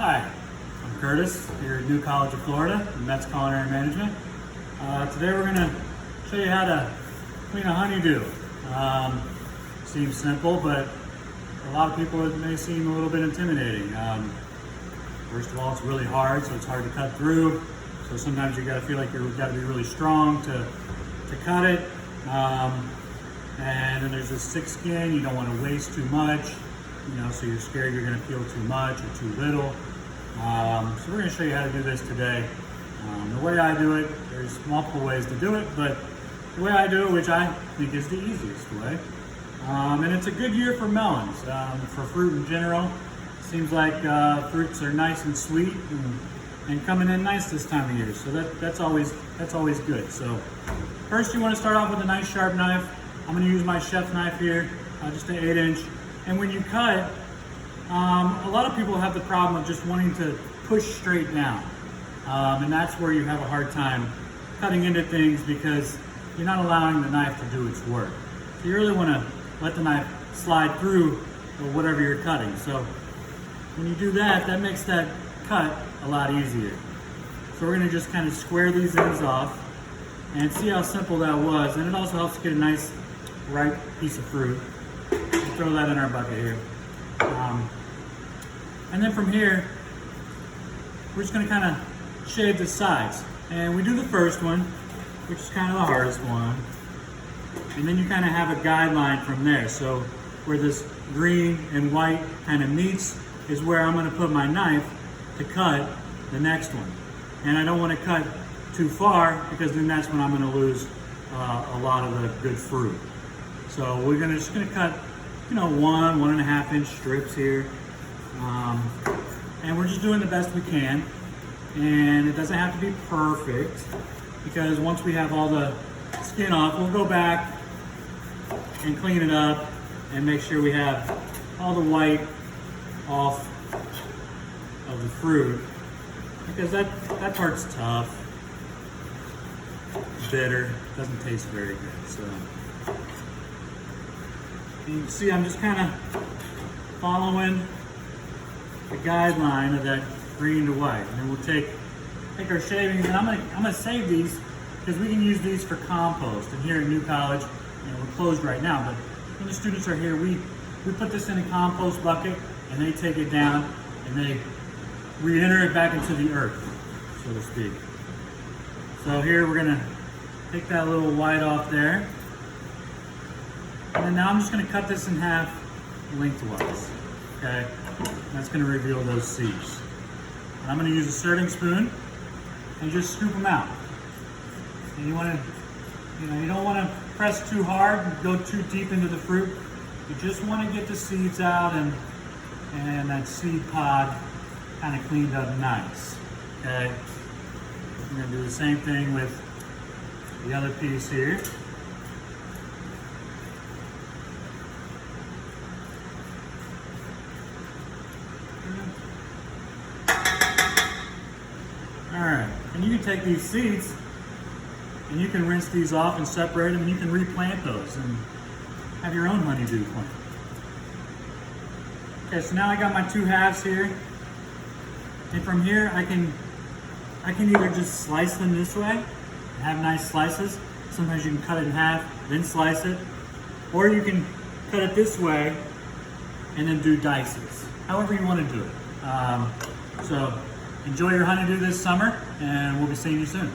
Hi, I'm Curtis here at New College of Florida in Metz Culinary Management. Today we're going to show you how to clean a honeydew. Seems simple, but a lot of people it may seem a little bit intimidating. First of all, it's really hard, so it's hard to cut through. So sometimes you got to feel like you've got to be really strong to cut it. And then there's this thick skin. You don't want to waste too much, so you're scared you're going to peel too much or too little. So we're going to show you how to do this today. The way I do it, there's multiple ways to do it, but the way I do it, which I think is the easiest way, and it's a good year for melons, for fruit in general. Seems like fruits are nice and sweet and coming in nice this time of year, so that's always good. So first you want to start off with a nice sharp knife. I'm going to use my chef knife here, just an 8-inch. And when you cut, a lot of people have the problem of just wanting to push straight down. And that's where you have a hard time cutting into things because you're not allowing the knife to do its work. So you really want to let the knife slide through whatever you're cutting. So when you do that, that makes that cut a lot easier. So we're going to just kind of square these ends off and see how simple that was. And it also helps get a nice ripe piece of fruit. We'll throw that in our bucket here. And then from here, we're just going to kind of shave the sides. And we do the first one, which is kind of the hardest one. And then you kind of have a guideline from there. So where this green and white kind of meets is where I'm going to put my knife to cut the next one. And I don't want to cut too far because then that's when I'm going to lose a lot of the good fruit. So we're just going to cut, 1.5 inch strips here. And we're just doing the best we can. And it doesn't have to be perfect because once we have all the skin off, we'll go back and clean it up and make sure we have all the white off of the fruit because that part's tough, bitter, doesn't taste very good. So you can see I'm just kind of following the guideline of that green to white. And then we'll take our shavings, and I'm gonna save these because we can use these for compost. And here at New College, we're closed right now, but when the students are here, we put this in a compost bucket and they take it down and they re-enter it back into the earth, so to speak. So here we're gonna take that little white off there. And then now I'm just gonna cut this in half lengthwise, okay? That's gonna reveal those seeds. And I'm gonna use a serving spoon and just scoop them out. And you don't wanna press too hard and go too deep into the fruit. You just wanna get the seeds out and that seed pod kind of cleaned up nice, okay? We're gonna do the same thing with the other piece here. All right, and you can take these seeds and you can rinse these off and separate them and you can replant those and have your own honeydew plant. Okay, so now I got my two halves here. And from here I can either just slice them this way and have nice slices. Sometimes you can cut it in half, then slice it. Or you can cut it this way and then do dices. However you want to do it. So enjoy your honeydew this summer, and we'll be seeing you soon.